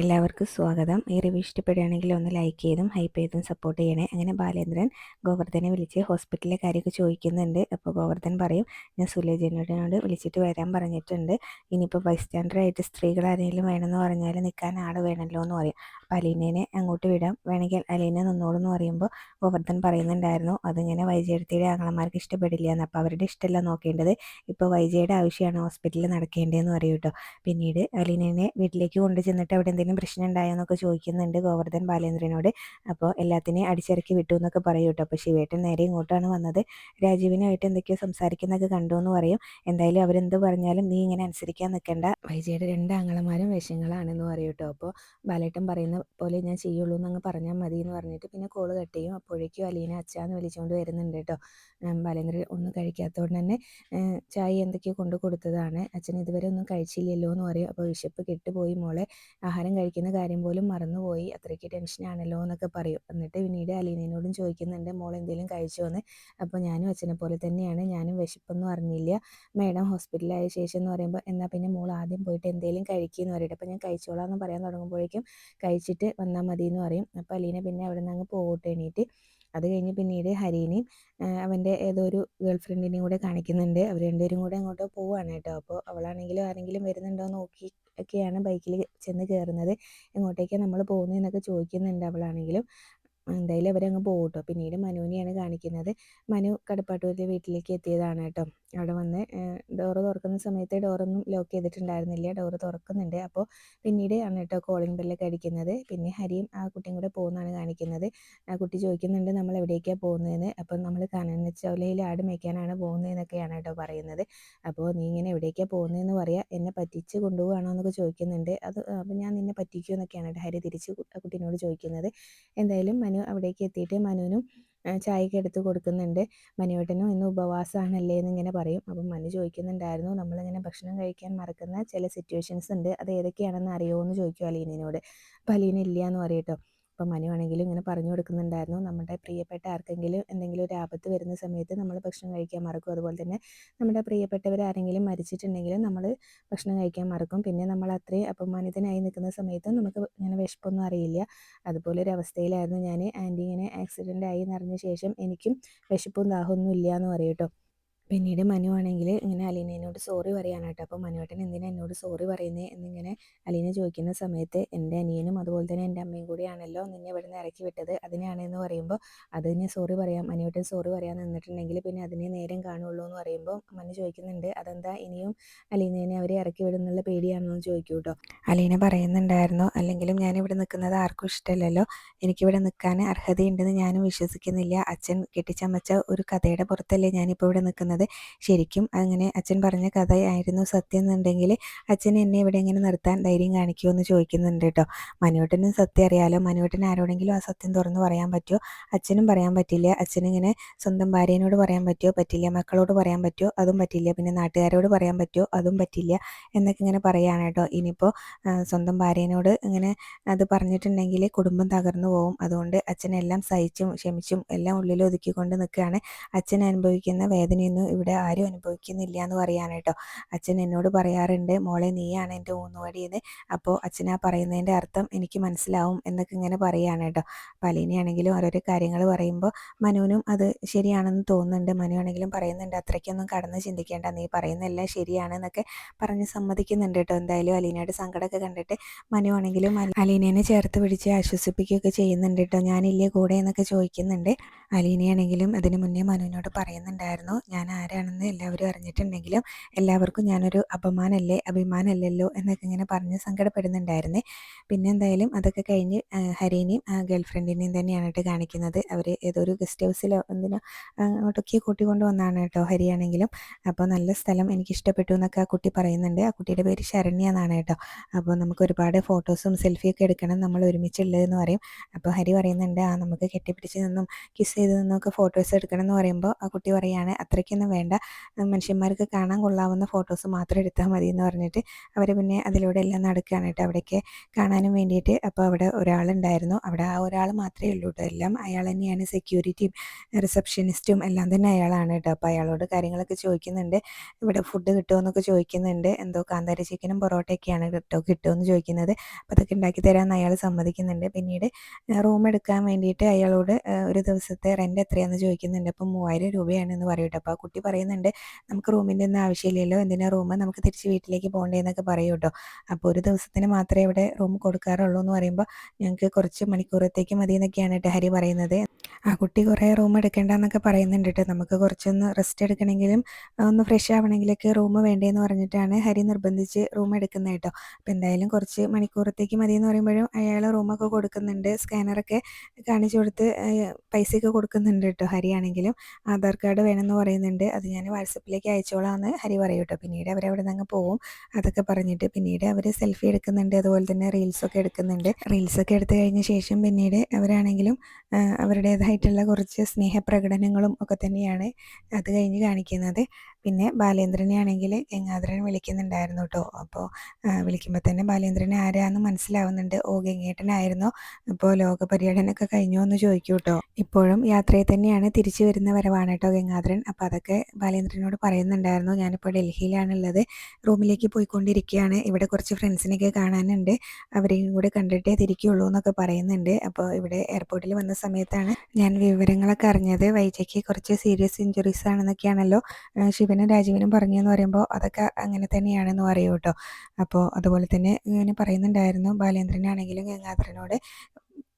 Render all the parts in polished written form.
എല്ലാവർക്കും സ്വാഗതം. ഈ റിവ്യൂ ഇഷ്ടപ്പെടുകയാണെങ്കിൽ ഒന്ന് ലൈക്ക് ചെയ്തും ഹൈപ്പ് ചെയ്തും സപ്പോർട്ട് ചെയ്യണേ. അങ്ങനെ ബാലേന്ദ്രൻ ഗോവർദ്ധനെ വിളിച്ച് ഹോസ്പിറ്റലിലെ കാര്യമൊക്കെ ചോദിക്കുന്നുണ്ട്. അപ്പോൾ ഗോവർദ്ധൻ പറയും, ഞാൻ സുലേജനോട് വിളിച്ചിട്ട് വരാൻ പറഞ്ഞിട്ടുണ്ട്. ഇനിയിപ്പോൾ ബൈസ്റ്റാൻഡറായിട്ട് സ്ത്രീകൾ ആരെങ്കിലും വേണമെന്ന് പറഞ്ഞാൽ നിൽക്കാൻ ആൾ വേണമല്ലോ എന്ന് പറയും. അപ്പോൾ അലീനേനെ അങ്ങോട്ട് വിടാം, വേണമെങ്കിൽ അലീന നിന്നോളൂ എന്ന് പറയുമ്പോൾ ഗോവർദ്ധൻ പറയുന്നുണ്ടായിരുന്നു അതിങ്ങനെ വൈജയടുത്തിയുടെ ആങ്ങളമാർക്ക് ഇഷ്ടപ്പെടില്ല എന്ന്. അപ്പോൾ അവരുടെ ഇഷ്ടമല്ല നോക്കേണ്ടത്, ഇപ്പോൾ വൈജയുടെ ആവശ്യമാണ് ഹോസ്പിറ്റലിൽ നടക്കേണ്ടതെന്ന് പറയും കേട്ടോ. പിന്നീട് അലീനയെ വീട്ടിലേക്ക് കൊണ്ടു ചെന്നിട്ട് അവിടെ എന്തെങ്കിലും പ്രശ്നം ഉണ്ടായോ എന്നൊക്കെ ചോദിക്കുന്നുണ്ട് ഗോവർദ്ധൻ ബാലേന്ദ്രനോട്. അപ്പോൾ എല്ലാത്തിനെയും അടിച്ചിറക്കി വിട്ടു എന്നൊക്കെ പറയും കേട്ടോ. അപ്പോൾ ശിവേട്ടൻ നേരെ ഇങ്ങോട്ടാണ് വന്നത്. രാജീവിനായിട്ട് എന്തൊക്കെയോ സംസാരിക്കുന്നതൊക്കെ കണ്ടു എന്ന് പറയും. എന്തായാലും അവരെന്ത് പറഞ്ഞാലും നീ ഇങ്ങനെ അനുസരിക്കാൻ നിൽക്കണ്ട, വൈജയുടെ 2 ആങ്ങളമാരും വിഷങ്ങളാണെന്ന് പറയും കേട്ടോ. അപ്പോൾ ബാലേട്ടൻ പറയുന്ന പോലെ ഞാൻ ചെയ്യുള്ളൂ എന്നങ്ങ് പറഞ്ഞാൽ മതി എന്ന് പറഞ്ഞിട്ട് പിന്നെ കോള് കട്ട് ചെയ്യും. അപ്പോഴേക്കും അലീന അച്ഛാന്ന് വിളിച്ചുകൊണ്ട് വരുന്നുണ്ട് കേട്ടോ. ബാലേന്ദ്രൻ ഒന്നും കഴിക്കാത്തതുകൊണ്ട് തന്നെ ചായ എന്തൊക്കെയോ കൊണ്ട് കൊടുത്തതാണ്, അച്ഛൻ ഇതുവരെ ഒന്നും കഴിച്ചില്ലല്ലോ എന്ന് പറയും. അപ്പോൾ വിശപ്പ് കെട്ടുപോയി മോളെ, ആഹാരം കഴിക്കുന്ന കാര്യം പോലും മറന്നുപോയി, അത്രയ്ക്ക് ടെൻഷനാണല്ലോ എന്നൊക്കെ പറയും. എന്നിട്ട് പിന്നീട് അലീനയോടും ചോദിക്കുന്നുണ്ട് മോൾ എന്തെങ്കിലും കഴിച്ചോ എന്ന്. അപ്പോൾ ഞാനും അച്ഛനെ പോലെ തന്നെയാണ്, ഞാനും വിശപ്പൊന്നും അറിഞ്ഞില്ല മേഡം ഹോസ്പിറ്റലായ ശേഷം എന്ന് പറയുമ്പോൾ, എന്നാൽ പിന്നെ മോൾ ആദ്യം പോയിട്ട് എന്തെങ്കിലും കഴിക്കുമെന്ന് പറയട്ടെ. അപ്പോൾ ഞാൻ കഴിച്ചോളാം എന്ന് പറയാൻ തുടങ്ങുമ്പോഴേക്കും കഴിച്ചിട്ട് വന്നാൽ മതി എന്ന് പറയും. അപ്പോൾ അലീന പിന്നെ അവിടെ നിന്ന് അങ്ങ് പോകട്ടെ എണീറ്റ്. അത് കഴിഞ്ഞ് പിന്നീട് ഹരീനെയും അവൻ്റെ ഏതോ ഒരു ഗേൾ ഫ്രണ്ടിനെയും കൂടെ കാണിക്കുന്നുണ്ട്. അവർ രണ്ടുപേരും കൂടെ അങ്ങോട്ട് പോവുകയാണ് കേട്ടോ. അപ്പോൾ അവളാണെങ്കിലും ആരെങ്കിലും വരുന്നുണ്ടോ എന്ന് നോക്കി ഒക്കെയാണ് ബൈക്കിൽ ചെന്ന് കയറുന്നത്. എങ്ങോട്ടേക്കാണ് നമ്മൾ പോകുന്നത് എന്നൊക്കെ ചോദിക്കുന്നുണ്ട് അവളാണെങ്കിലും. എന്തായാലും അവരങ്ങ് പോകും കേട്ടോ. പിന്നീട് മനുവിനെയാണ് കാണിക്കുന്നത്. മനു കടപ്പാട്ടൂരിലെ വീട്ടിലേക്ക് എത്തിയതാണ് കേട്ടോ. അവിടെ വന്ന് ഡോറ് തുറക്കുന്ന സമയത്ത് ഡോറൊന്നും ലോക്ക് ചെയ്തിട്ടുണ്ടായിരുന്നില്ല, ഡോറ് തുറക്കുന്നുണ്ട്. അപ്പോൾ പിന്നീട് ആണ് കേട്ടോ കോളിംഗ് ബെല്ലൊക്കെ അടിക്കുന്നത്. പിന്നെ ഹരിയും ആ കുട്ടിയും കൂടെ പോകുന്നതാണ് കാണിക്കുന്നത്. ആ കുട്ടി ചോദിക്കുന്നുണ്ട് നമ്മൾ എവിടേക്കാണ് പോകുന്നതെന്ന്. അപ്പം നമ്മൾ കനനച്ചോലയിൽ ആട് മേയ്ക്കാനാണ് പോകുന്നതെന്നൊക്കെയാണ് കേട്ടോ പറയുന്നത്. അപ്പോൾ നീ ഇങ്ങനെ എവിടേക്കാണ് പോകുന്നതെന്ന് പറയാം, എന്നെ പറ്റിച്ച് കൊണ്ടുപോകുകയാണോ എന്നൊക്കെ ചോദിക്കുന്നുണ്ട്. അപ്പോൾ ഞാൻ നിന്നെ പറ്റിക്കുമോ എന്നൊക്കെയാണ് കേട്ടോ ഹരി തിരിച്ച് ആ കുട്ടീനോട് ചോദിക്കുന്നത്. എന്തായാലും മനു അവിടേക്ക് എത്തിയിട്ട് മനുവിനും ചായയൊക്കെ എടുത്ത് കൊടുക്കുന്നുണ്ട്. മനുവേട്ടനും ഇന്ന് ഉപവാസമാണല്ലേ എന്നിങ്ങനെ പറയും. അപ്പം മനു ചോദിക്കുന്നുണ്ടായിരുന്നു നമ്മളിങ്ങനെ ഭക്ഷണം കഴിക്കാൻ മറക്കുന്ന ചില സിറ്റുവേഷൻസ് ഉണ്ട്, അത് ഏതൊക്കെയാണെന്ന് അറിയുമോ എന്ന് ചോദിക്കും അലീനയോട്. അപ്പോൾ അലീന ഇല്ല എന്ന് പറയും കേട്ടോ. അപ്പം മനു ആണെങ്കിലും ഇങ്ങനെ പറഞ്ഞു കൊടുക്കുന്നുണ്ടായിരുന്നു, നമ്മുടെ പ്രിയപ്പെട്ട ആർക്കെങ്കിലും എന്തെങ്കിലും ഒരു ആപത്ത് വരുന്ന സമയത്ത് നമ്മൾ ഭക്ഷണം കഴിക്കാൻ മറക്കും. അതുപോലെ തന്നെ നമ്മുടെ പ്രിയപ്പെട്ടവർ ആരെങ്കിലും മരിച്ചിട്ടുണ്ടെങ്കിലും നമ്മൾ ഭക്ഷണം കഴിക്കാൻ മറക്കും. പിന്നെ നമ്മൾ അത്രയും അപമാനിതനായി നിൽക്കുന്ന സമയത്തും നമുക്ക് ഇങ്ങനെ വിശപ്പൊന്നും അറിയില്ല. അതുപോലൊരു അവസ്ഥയിലായിരുന്നു ഞാൻ. ആൻറ്റി ഇങ്ങനെ ആക്സിഡൻ്റ് ആയി എന്നറിഞ്ഞ ശേഷം എനിക്കും വിശപ്പും ദാഹമൊന്നും ഇല്ല എന്ന് പറയും കേട്ടോ. പിന്നീട് മനു ആണെങ്കിൽ ഇങ്ങനെ അലീനയോട് സോറി പറയാണ് കേട്ടോ. അപ്പോൾ മനുവേട്ടൻ എന്തിനാ എന്നോട് സോറി പറയുന്നത് എന്നിങ്ങനെ അലീന ചോദിക്കുന്ന സമയത്ത്, എൻ്റെ അനിയനും അതുപോലെ തന്നെ എൻ്റെ അമ്മയും കൂടിയാണല്ലോ നിന്നെ ഇവിടെ നിന്ന് ഇറക്കി വിട്ടത്, അതിനാണെന്ന് പറയുമ്പോൾ അതിന് സോറി പറയാം, മനുവേട്ടൻ സോറി പറയാൻ നിന്നിട്ടുണ്ടെങ്കിൽ പിന്നെ അതിനെ നേരം കാണുള്ളൂ എന്ന് പറയുമ്പോൾ മനു ചോദിക്കുന്നുണ്ട് അതെന്താ ഇനിയും അലീനേനെ അവരെ ഇറക്കി വിടുന്നുള്ള പേടിയാണെന്ന് ചോദിക്കൂ കേട്ടോ. അലീന പറയുന്നുണ്ടായിരുന്നു, അല്ലെങ്കിലും ഞാനിവിടെ നിൽക്കുന്നത് ആർക്കും ഇഷ്ടമല്ലല്ലോ, എനിക്കിവിടെ നിൽക്കാൻ അർഹതയുണ്ടെന്ന് ഞാനും വിശ്വസിക്കുന്നില്ല. അച്ഛൻ കെട്ടിച്ചമച്ച ഒരു കഥയുടെ പുറത്തല്ലേ ഞാനിപ്പോൾ ഇവിടെ നിൽക്കുന്നത്. ശരിക്കും അങ്ങനെ അച്ഛൻ പറഞ്ഞ കഥയായിരുന്നു സത്യം എന്നുണ്ടെങ്കിൽ അച്ഛൻ എന്നെ ഇവിടെ ഇങ്ങനെ നിർത്താൻ ധൈര്യം കാണിക്കുമോ എന്ന് ചോദിക്കുന്നുണ്ട് കേട്ടോ. മനുവേട്ടനും സത്യം അറിയാലോ, മനുവേട്ടൻ ആരോടെങ്കിലും ആ സത്യം തുറന്ന് പറയാൻ പറ്റുമോ? അച്ഛനും പറയാൻ പറ്റില്ല. അച്ഛനിങ്ങനെ സ്വന്തം ഭാര്യനോട് പറയാൻ പറ്റുമോ? പറ്റില്ല. മക്കളോട് പറയാൻ പറ്റുമോ? അതും പറ്റില്ല. പിന്നെ നാട്ടുകാരോട് പറയാൻ പറ്റുമോ? അതും പറ്റില്ല എന്നൊക്കെ ഇങ്ങനെ പറയുകയാണ് കേട്ടോ. ഇനിയിപ്പോൾ സ്വന്തം ഭാര്യനോട് ഇങ്ങനെ അത് പറഞ്ഞിട്ടുണ്ടെങ്കിൽ കുടുംബം തകർന്നു പോകും. അതുകൊണ്ട് അച്ഛനെല്ലാം സഹിച്ചും ക്ഷമിച്ചും എല്ലാം ഉള്ളിൽ ഒതുക്കിക്കൊണ്ട് നിൽക്കുകയാണ്. അച്ഛൻ അനുഭവിക്കുന്ന വേദനയൊന്നും ഇവിടെ ആരും അനുഭവിക്കുന്നില്ല എന്ന് പറയാണ് കേട്ടോ. അച്ഛൻ എന്നോട് പറയാറുണ്ട്, മോളെ നീയാണ് എൻ്റെ ഊന്നുവടിയെന്ന്. അപ്പോൾ അച്ഛൻ ആ പറയുന്നതിൻ്റെ അർത്ഥം എനിക്ക് മനസ്സിലാവും എന്നൊക്കെ ഇങ്ങനെ പറയുകയാണ് കേട്ടോ. അപ്പോൾ അലീനയാണെങ്കിലും ഓരോരോ കാര്യങ്ങൾ പറയുമ്പോൾ മനുവിനും അത് ശരിയാണെന്ന് തോന്നുന്നുണ്ട്. മനു ആണെങ്കിലും പറയുന്നുണ്ട് അത്രയ്ക്കൊന്നും കടന്ന് ചിന്തിക്കേണ്ട, നീ പറയുന്നതെല്ലാം ശരിയാണെന്നൊക്കെ പറഞ്ഞ് സമ്മതിക്കുന്നുണ്ട് കേട്ടോ. എന്തായാലും അലീനയുടെ സങ്കടമൊക്കെ കണ്ടിട്ട് മനു ആണെങ്കിലും അലീനേനെ ചേർത്ത് പിടിച്ച് ആശ്വസിപ്പിക്കുകയൊക്കെ ചെയ്യുന്നുണ്ട് കേട്ടോ. ഞാനില്ലേ കൂടെ എന്നൊക്കെ ചോദിക്കുന്നുണ്ട്. അലീനയാണെങ്കിലും അതിന് മുന്നേ മനുവിനോട് പറയുന്നുണ്ടായിരുന്നു, ഞാൻ ആരാണെന്ന് എല്ലാവരും അറിഞ്ഞിട്ടുണ്ടെങ്കിലും എല്ലാവർക്കും ഞാനൊരു അഭിമാനമല്ലല്ലോ എന്നൊക്കെ ഇങ്ങനെ പറഞ്ഞ് സങ്കടപ്പെടുന്നുണ്ടായിരുന്നേ. പിന്നെ എന്തായാലും അതൊക്കെ കഴിഞ്ഞ് ഹരീനെയും ഗേൾ ഫ്രണ്ടിനെയും തന്നെയാണ് കേട്ടോ കാണിക്കുന്നത്. അവർ ഏതോ ഒരു ഗസ്റ്റ് ഹൗസിലോ എന്തിനോ അങ്ങോട്ടൊക്കെ കൂട്ടിക്കൊണ്ട് വന്നതാണ് കേട്ടോ ഹരിയാണെങ്കിലും. അപ്പോൾ നല്ല സ്ഥലം എനിക്ക് ഇഷ്ടപ്പെട്ടു എന്നൊക്കെ ആ കുട്ടി പറയുന്നുണ്ട്. ആ കുട്ടിയുടെ പേര് ശരണ്യ എന്നാണ് കേട്ടോ. അപ്പോൾ നമുക്ക് ഒരുപാട് ഫോട്ടോസും സെൽഫിയൊക്കെ എടുക്കണം നമ്മൾ ഒരുമിച്ചുള്ളതെന്ന് പറയും. അപ്പോൾ ഹരി പറയുന്നുണ്ട് നമുക്ക് കെട്ടിപ്പിടിച്ച് നിന്നും കിസ് ചെയ്ത് നിന്നൊക്കെ ഫോട്ടോസ് എടുക്കണം എന്ന് പറയുമ്പോൾ ആ കുട്ടി പറയാണ്, അത്രയ്ക്കൊന്നും ഒന്നും വേണ്ട, മനുഷ്യന്മാർക്ക് കാണാൻ കൊള്ളാവുന്ന ഫോട്ടോസ് മാത്രം എടുത്താൽ മതി എന്ന് പറഞ്ഞിട്ട് അവർ പിന്നെ അതിലൂടെ എല്ലാം നടക്കുകയാണ് കേട്ടോ അവിടേക്ക് കാണാനും വേണ്ടിയിട്ട്. അപ്പോൾ അവിടെ ഒരാളുണ്ടായിരുന്നു, അവിടെ ആ ഒരാൾ മാത്രമേ ഉള്ളൂ കേട്ടോ, എല്ലാം അയാൾ തന്നെയാണ്, സെക്യൂരിറ്റിയും റിസപ്ഷനിസ്റ്റും എല്ലാം തന്നെ അയാളാണ് കേട്ടോ. അപ്പോൾ അയാളോട് കാര്യങ്ങളൊക്കെ ചോദിക്കുന്നുണ്ട്, ഇവിടെ ഫുഡ് കിട്ടുമോ എന്നൊക്കെ ചോദിക്കുന്നുണ്ട്. എന്തോ കാന്താരി ചിക്കനും പൊറോട്ടയൊക്കെയാണ് കിട്ടുമെന്ന് ചോദിക്കുന്നത്. അപ്പോൾ അതൊക്കെ ഉണ്ടാക്കി തരാമെന്ന് അയാൾ സമ്മതിക്കുന്നുണ്ട്. പിന്നീട് റൂം എടുക്കാൻ വേണ്ടിയിട്ട് അയാളോട് ഒരു ദിവസത്തെ റെൻ്റ് എത്രയാണെന്ന് ചോദിക്കുന്നുണ്ട്. അപ്പോൾ 3000 രൂപയാണെന്ന് പറയും കേട്ടോ. അപ്പോൾ ആ കുട്ടി പറയുന്നുണ്ട്, നമുക്ക് റൂമിൻ്റെ ഒന്നും ആവശ്യമില്ലല്ലോ, എന്തിനാ റൂം, നമുക്ക് തിരിച്ച് വീട്ടിലേക്ക് പോകേണ്ടതെന്നൊക്കെ പറയും കേട്ടോ. അപ്പോൾ ഒരു ദിവസത്തിന് മാത്രമേ ഇവിടെ റൂം കൊടുക്കാറുള്ളൂ എന്ന് പറയുമ്പോൾ ഞങ്ങൾക്ക് കുറച്ച് മണിക്കൂറത്തേക്ക് മതി എന്നൊക്കെയാണ് കേട്ടോ ഹരി പറയുന്നത്. ആ കുട്ടി കുറേ റൂം എടുക്കേണ്ടെന്നൊക്കെ പറയുന്നുണ്ട് കേട്ടോ, നമുക്ക് കുറച്ചൊന്ന് റെസ്റ്റ് എടുക്കണമെങ്കിലും ഒന്ന് ഫ്രഷ് ആവണമെങ്കിലൊക്കെ റൂം വേണ്ടേന്ന് പറഞ്ഞിട്ടാണ് ഹരി നിർബന്ധിച്ച് റൂം എടുക്കുന്നത് കേട്ടോ. അപ്പോൾ എന്തായാലും കുറച്ച് മണിക്കൂറത്തേക്ക് മതി എന്ന് പറയുമ്പോഴും അയാൾ റൂമൊക്കെ കൊടുക്കുന്നുണ്ട്, സ്കാനറൊക്കെ കാണിച്ചു കൊടുത്ത് പൈസയൊക്കെ കൊടുക്കുന്നുണ്ട് കേട്ടോ. ഹരി ആണെങ്കിലും ആധാർ കാർഡ് വേണമെന്ന് പറയുന്നുണ്ട്, അത് ഞാൻ വാട്സപ്പിലേക്ക് അയച്ചോളാമെന്ന് ഹരി പറയും കേട്ടോ. പിന്നീട് അവരവിടെ നിന്ന് അങ്ങ് പോവും. അതൊക്കെ പറഞ്ഞിട്ട് പിന്നീട് അവർ സെൽഫി എടുക്കുന്നുണ്ട്, അതുപോലെ തന്നെ റീൽസൊക്കെ എടുക്കുന്നുണ്ട്. റീൽസൊക്കെ എടുത്തു കഴിഞ്ഞ ശേഷം പിന്നീട് അവരാണെങ്കിലും അവരുടേതായിട്ടുള്ള കുറച്ച് സ്നേഹപ്രകടനങ്ങളും ഒക്കെ തന്നെയാണ് അത് കഴിഞ്ഞ് കാണിക്കുന്നത്. പിന്നെ ബാലേന്ദ്രനെ ആണെങ്കിൽ ഗംഗാധരൻ വിളിക്കുന്നുണ്ടായിരുന്നു കേട്ടോ. അപ്പോൾ വിളിക്കുമ്പോൾ തന്നെ ബാലേന്ദ്രനെ ആരാന്ന് മനസ്സിലാവുന്നുണ്ട്. ഓ, ഗംഗേട്ടനായിരുന്നോ, ഇപ്പോൾ ലോക പര്യടനമൊക്കെ കഴിഞ്ഞോ എന്ന് ചോദിക്കും കേട്ടോ. ഇപ്പോഴും യാത്രയിൽ തന്നെയാണ്, തിരിച്ചു വരുന്ന വരവാണ് കേട്ടോ ഗംഗാധരൻ. അപ്പോൾ അതൊക്കെ ബാലേന്ദ്രനോട് പറയുന്നുണ്ടായിരുന്നു, ഞാനിപ്പോൾ ഡൽഹിയിലാണുള്ളത്, റൂമിലേക്ക് പോയിക്കൊണ്ടിരിക്കുകയാണ്, ഇവിടെ കുറച്ച് ഫ്രണ്ട്സിനൊക്കെ കാണാനുണ്ട്, അവരെയും കൂടെ കണ്ടിട്ടേ തിരിക്കുകയുള്ളൂ എന്നൊക്കെ പറയുന്നുണ്ട്. അപ്പോൾ ഇവിടെ എയർപോർട്ടിൽ വന്ന സമയത്താണ് ഞാൻ വിവരങ്ങളൊക്കെ അറിഞ്ഞത്, വൈജയ്ക്ക് കുറച്ച് സീരിയസ് ഇഞ്ചുറീസ് ആണെന്നൊക്കെയാണല്ലോ ശിവനും രാജീവനും പറഞ്ഞതെന്ന് പറയുമ്പോൾ അതൊക്കെ അങ്ങനെ തന്നെയാണെന്ന് പറയൂ കേട്ടോ. അപ്പോൾ അതുപോലെ തന്നെ ഇങ്ങനെ പറയുന്നുണ്ടായിരുന്നു ബാലേന്ദ്രനാണെങ്കിലും ഗംഗാധരനോട്,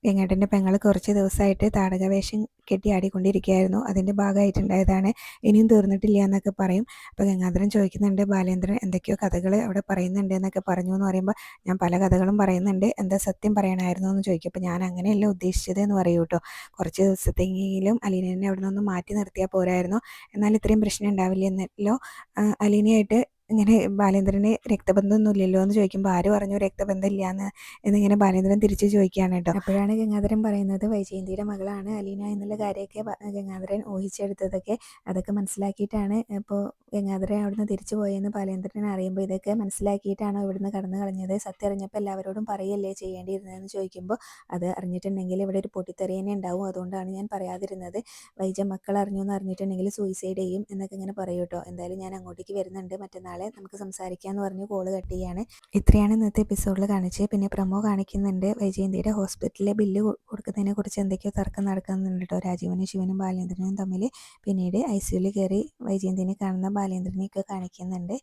ഗംഗേട്ടൻ്റെ പെങ്ങൾ കുറച്ച് ദിവസമായിട്ട് താടകവേഷം കെട്ടി ആടിക്കൊണ്ടിരിക്കുകയായിരുന്നു, അതിൻ്റെ ഭാഗമായിട്ടുണ്ടായതാണ്, ഇനിയും തീർന്നിട്ടില്ല എന്നൊക്കെ പറയും. അപ്പോൾ ഗംഗാധരൻ ചോദിക്കുന്നുണ്ട്, ബാലേന്ദ്രൻ എന്തൊക്കെയോ കഥകൾ അവിടെ പറയുന്നുണ്ട് എന്നൊക്കെ പറഞ്ഞു എന്ന് പറയുമ്പോൾ, ഞാൻ പല കഥകളും പറയുന്നുണ്ട്, എന്താ സത്യം പറയണമായിരുന്നു എന്ന് ചോദിക്കും. അപ്പോൾ ഞാൻ അങ്ങനെയല്ല ഉദ്ദേശിച്ചത് എന്ന് പറയൂ കേട്ടോ. കുറച്ച് ദിവസത്തെങ്കിലും അലീനനെ അവിടെ നിന്ന് മാറ്റി നിർത്തിയാൽ പോരായിരുന്നു, എന്നാൽ ഇത്രയും പ്രശ്നം ഉണ്ടാവില്ല എന്നല്ലോ. അലീനയായിട്ട് ഇങ്ങനെ ബാലേന്ദ്രന് രക്തബന്ധമൊന്നും ഇല്ലല്ലോ എന്ന് ചോദിക്കുമ്പോൾ, ആര് പറഞ്ഞു രക്തബന്ധം ഇല്ലയെന്ന് എന്നിങ്ങനെ ബാലേന്ദ്രൻ തിരിച്ച് ചോദിക്കുകയാണ് കേട്ടോ. അപ്പോഴാണ് ഗംഗാധരൻ പറയുന്നത്, വൈജയന്തിയുടെ മകളാണ് അലീന എന്നുള്ള കാര്യമൊക്കെ ഗംഗാധരൻ ഊഹിച്ചെടുത്തതൊക്കെ, അതൊക്കെ മനസ്സിലാക്കിയിട്ടാണ് ഇപ്പോൾ ഗംഗാധരൻ അവിടുന്ന് തിരിച്ചു പോയെന്ന് ബാലേന്ദ്രൻ അറിയുമ്പോൾ, ഇതൊക്കെ മനസ്സിലാക്കിയിട്ടാണോ ഇവിടുന്ന് കടന്നു കളഞ്ഞത്, സത്യം അറിഞ്ഞപ്പോൾ എല്ലാവരോടും പറയല്ലേ ചെയ്യേണ്ടിയിരുന്നതെന്ന് ചോദിക്കുമ്പോൾ, അത് അറിഞ്ഞിട്ടുണ്ടെങ്കിൽ ഇവിടെ ഒരു പൊട്ടിത്തെറിയനെ ഉണ്ടാവും, അതുകൊണ്ടാണ് ഞാൻ പറയാതിരുന്നത്, വൈജ മക്കൾ അറിഞ്ഞു എന്ന് അറിഞ്ഞിട്ടുണ്ടെങ്കിൽ സൂയിസൈഡ് ചെയ്യും എന്നൊക്കെ ഇങ്ങനെ പറയൂ കേട്ടോ. എന്തായാലും ഞാൻ അങ്ങോട്ടേക്ക് വരുന്നുണ്ട്, മറ്റന്നാളെ നമുക്ക് സംസാരിക്കാമെന്ന് പറഞ്ഞ് കോള് കട്ട് ചെയ്യാണ്. ഇത്രയാണ് ഇന്നത്തെ എപ്പിസോഡിൽ കാണിച്ചത്. പിന്നെ പ്രമോ കാണിക്കുന്നുണ്ട്, വൈജയന്തിയുടെ ഹോസ്പിറ്റലിലെ ബില്ല് കൊടുക്കുന്നതിനെ കുറിച്ച് എന്തൊക്കെയോ തർക്കം നടക്കുന്നുണ്ട് കേട്ടോ, രാജീവനും ശിവനും ബാലേന്ദ്രനും തമ്മിൽ. പിന്നീട് ICUവിൽ കയറി വൈജയന്തിനെ കാണുന്ന ബാലേന്ദ്രനെയൊക്കെ കാണിക്കുന്നുണ്ട്.